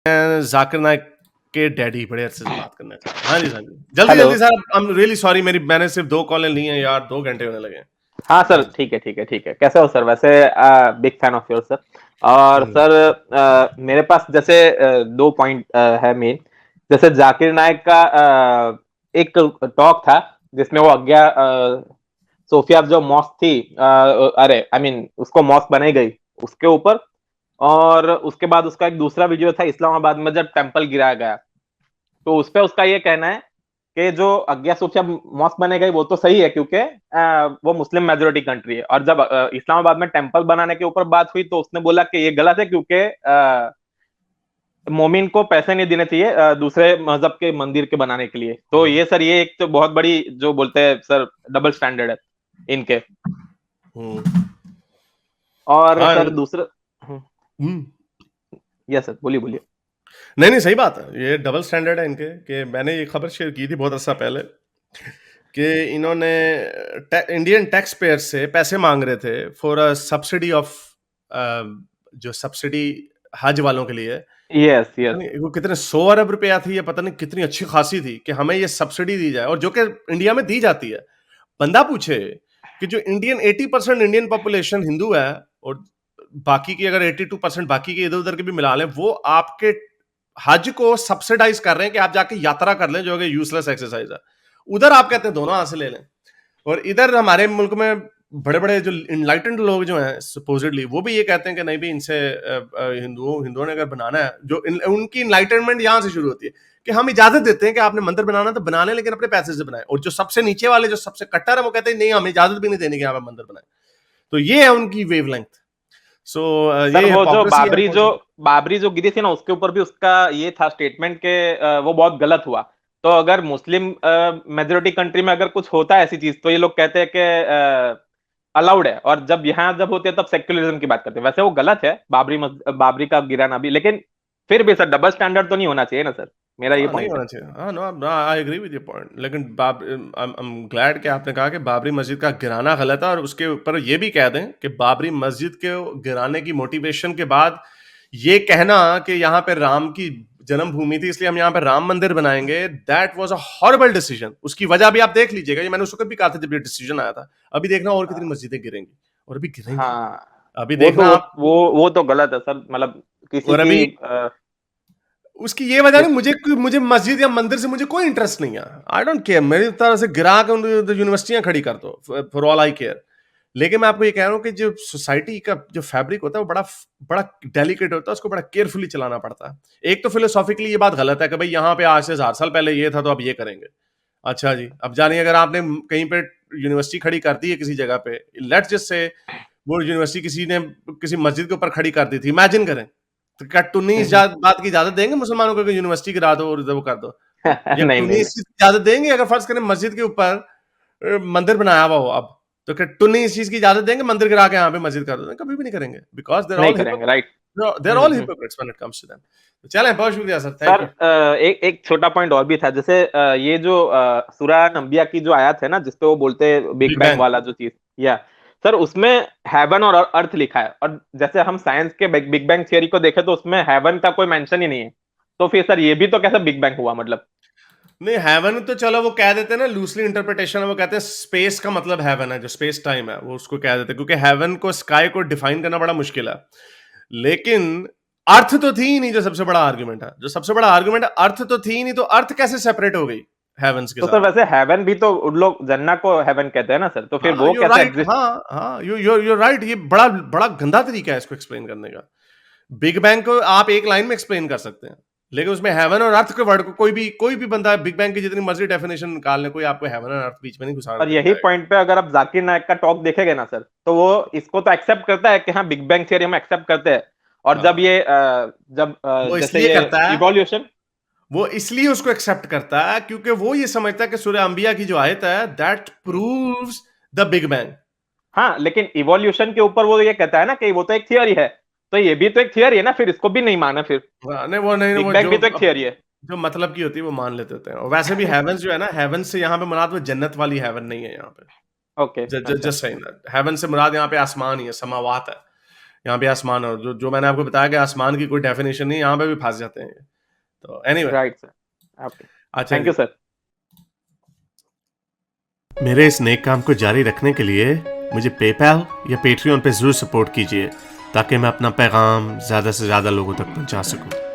मैं जाकिर नाइक के डैडी बड़े अरसे से बात करना चाह रहा हूँ। हाँ जी, हाँ जी। जल्दी हेलो। जल्दी sir, I am really sorry, मैंने सिर्फ 2 कॉलें ली हैं यार, 2 घंटे होने लगे हैं। हाँ हाँ सर, जी। ठीक है ठीक है ठीक है। कैसे हो सर? वैसे big fan of your sir. और हुँ, सर मेरे पास जैसे 2 पॉइंट है मेन। जैसे जाकिर नायक का एक टॉक था जिसमें वो अज्ञा सोफिया जो मॉस्क थी, अरे आई मीन उसको मॉस्क बनाई गई उसके ऊपर। और उसके बाद उसका एक दूसरा वीडियो था इस्लामाबाद में जब टेम्पल गिराया गया। तो उस पे उसका ये कहना है कि जो अगिया सोफिया मॉस्क बने गई वो तो सही है क्योंकि वो मुस्लिम मेजोरिटी कंट्री है। और जब इस्लामाबाद में टेम्पल बनाने के ऊपर बात हुई तो उसने बोला कि ये गलत है क्योंकि मोमिन को पैसे नहीं देने चाहिए दूसरे मजहब के मंदिर के बनाने के लिए। तो हुँ, ये सर, ये एक तो बहुत बड़ी जो बोलते हैं सर डबल स्टैंडर्ड है इनके। हुँ। और हाँ, सर दूसरा। हुँ। यस सर, बोलिए बोलिए। नहीं, नहीं, सही बात है। ये डबल स्टैंडर्ड है इनके कि मैंने ये खबर शेयर की थी बहुत अरसा पहले कि इन्होंने इंडियन टैक्स पेयर से पैसे माँग रहे थे फॉर अ सब्सिडी ऑफ जो सब्सिडी हज वालों के लिए। यस पता यस। नहीं वो कितने 100 अरब रुपया थी या पता नहीं कितनी अच्छी खासी थी कि हमें ये सब्सिडी दी जाए, और जो कि इंडिया में दी जाती है। बंदा पूछे कि जो इंडियन 80% इंडियन पॉपुलेशन हिंदू है, और बाकी की अगर 82% बाकी के इधर-उधर के भी मिला लें, वो आपके हज को सब्सिडाइज कर रहे हैं कि आप जाके यात्रा कर लें, जो कि यूजलेस एक्सरसाइज है। उधर आप कहते हैं दोनों हाथ से ले लें, और इधर हमारे मुल्क में बड़े-बड़े जो इनलाइटेंड लोग जो हैं सपोजिटली, वो भी ये कहते हैं कि नहीं भी इनसे हिंदुओं ने अगर बनाना है, जो उनकी इनलाइटनमेंट यहाँ से शुरू होती है कि हम इजाजत देते हैं कि आपने मंदिर बनाना तो बना लें, लेकिन अपने पैसे से बनाएं। और जो सबसे नीचे वाले, जो सबसे कट्टर है, वो कहते हैं नहीं, हमें इजाजत भी नहीं देनी कि यहाँ पे मंदिर बनाए। तो ये है उनकी वेवलेंथ। सो सर ये वो जो हिपोक्रेसी है बहुत ज्यादा। बाबरी जो गिरी थी ना उसके ऊपर भी उसका ये था स्टेटमेंट के वो बहुत गलत हुआ। तो अगर मुस्लिम मेजोरिटी कंट्री में अगर कुछ होता है ऐसी चीज तो ये लोग कहते हैं कि अलाउड है, और जब यहाँ जब होते हैं तब सेक्युलरिज्म की बात करते हैं। वैसे वो गलत है बाबरी का गिराना भी, लेकिन फिर भी सर डबल स्टैंडर्ड तो नहीं होना चाहिए ना सर। मेरा ये हाँ, नहीं पॉइंट है। होना चाहिए। हाँ, no, I agree with your point. लेकिन आई एम ग्लैड कि आपने कहा कि बाबरी मस्जिद का गिराना गलत है, और उसके ऊपर ये भी कह दें कि बाबरी मस्जिद के गिराने की मोटिवेशन के बाद ये कहना कि यहाँ पे राम की जन्मभूमि थी इसलिए हम यहाँ पे राम मंदिर बनाएंगे, that was a horrible decision. उसकी वजह भी आप देख लीजिएगा, ये मैंने उस वक्त भी कहा था जब ये डिसीजन आया था। अभी देखना और कितनी मस्जिदें गिरेंगी, और अभी गिरेंगी। हाँ, अभी वो तो देखना आप। वो तो गलत है सर। मतलब किसी और की अभी उसकी ये वजह नहीं, मुझे मुझे मस्जिद या मंदिर से मुझे कोई इंटरेस्ट नहीं है। आई डोंट केयर, मेरी तरह से गिरा के यूनिवर्सिटियां खड़ी कर दो, फॉर ऑल आई केयर। लेकिन मैं आपको ये कह रहा हूँ कि जो सोसाइटी का जो फैब्रिक होता है वो बड़ा बड़ा डेलिकेट होता है, उसको बड़ा केयरफुली चलाना पड़ता है। एक तो फिलोसॉफिकली ये बात गलत है कि भाई यहाँ पे आज से 1000 साल पहले ये था तो अब ये करेंगे। अच्छा जी, अब जानिए अगर आपने कहीं पे यूनिवर्सिटी खड़ी कर दी है किसी जगह पे, लेट्स जस्ट से वो यूनिवर्सिटी किसी ने किसी मस्जिद के ऊपर खड़ी कर दी थी, इमेजिन करें, तो क्या टुन्नी इस बात की इजाजत देंगे मुसलमानों को कि यूनिवर्सिटी गिरा दो और इधर वो कर दो? या नहीं टुन्नी नहीं। इस चीज की इजाजत देंगे अगर फर्ज करें मस्जिद के ऊपर मंदिर बनाया हुआ हो अब, तो क्या टुन्नी इस चीज की इजाजत देंगे मंदिर गिरा के यहाँ पे मस्जिद कर दो? कभी भी नहीं करेंगे, बिकॉज नहीं करेंगे, right. They are all hypocrites when it comes to them. तो चलें, बहुत शुक्रिया सर, सर थैंक यू। एक एक छोटा पॉइंट और भी था। जैसे ये जो सूरह नंबिया की जो आयत है ना जिसपे वो बोलते हैं बिग बिग बैंग बैंग। वाला जो चीज, या सर उसमें हेवन और अर्थ लिखा है। और जैसे हम साइंस के बिग बैंग थियरी को देखें तो उसमें हेवन का कोई मेंशन ही नहीं है। तो फिर सर ये भी तो कैसा बिग बैंग हुआ मतलब? नहीं, हेवन तो चलो वो कह देते हैं ना, लूसली इंटरप्रिटेशन है, वो कहते हैं स्पेस का मतलब हेवन है, जो स्पेस टाइम है वो उसको कह देते हैं, क्योंकि हेवन को स्काई को डिफाइन करना बड़ा मुश्किल है। लेकिन अर्थ तो थी ही नहीं, जो सबसे बड़ा आर्गुमेंट है, जो सबसे बड़ा आर्गुमेंट है, अर्थ तो थी ही नहीं, तो अर्थ कैसे सेपरेट हो गई हेवंस के तो सर साथ? वैसे हेवन भी तो उन लोग जन्ना को हेवन कहते हैं ना सर, तो फिर हाँ, वो यू कैसे राइट। एग्जिस्ट? हाँ हाँ, यू राइट। ये बड़ा बड़ा गंदा तरीका है इसको एक्सप्लेन करने का। बिग बैंग को आप एक लाइन में एक्सप्लेन कर सकते हैं, लेकिन उसमें हेवन और अर्थ के वर्ड को कोई भी बंदा बिग बैंग की जितनी मर्जी डेफिनेशन निकाल ले, कोई आपको हेवन और अर्थ बीच में नहीं घुसा और करके यही आएगा। पॉइंट पे अगर आप जाकिर नायक का टॉक देखेंगे ना सर, तो वो इसको तो एक्सेप्ट करता है कि हाँ बिग बैंग थियरी हम एक्सेप्ट करते हैं। और जब हाँ, ये वो जैसे इसलिए ये करता है, इवोल्यूशन। वो इसलिए उसको एक्सेप्ट करता है क्योंकि वो ये समझता है कि सूरह अंबिया की जो आयत है that proves the big bang. हाँ, लेकिन इवोल्यूशन के ऊपर वो ये कहता है ना कि वो तो एक थियरी है। तो ये भी तो एक थियरी है ना, फिर इसको भी नहीं माना फिर। नहीं, वो नहीं, बिग वो बैंग भी तो एक थियरी है। जो मतलब की होती है वो मान लेते होते हैं। और वैसे भी हेवंस जो है ना, हेवन से यहाँ पे मुराद वो जन्नत वाली हेवन नहीं है यहाँ पे। ओके, जस्ट अच्छा। सेइंग दैट हेवन से मुराद यहाँ पे आसमान ही है, समावात है। यहाँ भी आसमान, और जो जो मैंने आपको बताया कि आसमान की कोई डेफिनेशन नहीं, यहाँ पे भी फंस जाते हैं। तो एनीवे, राइट सर, ओके, अच्छा थैंक यू जी, सर। मेरे इस नेक काम को जारी रखने के लिए मुझे पेपैल या पेट्रियन पे जरूर सपोर्ट कीजिए, ताकि मैं अपना पैगाम ज़्यादा से ज़्यादा लोगों तक पहुंचा सकूं।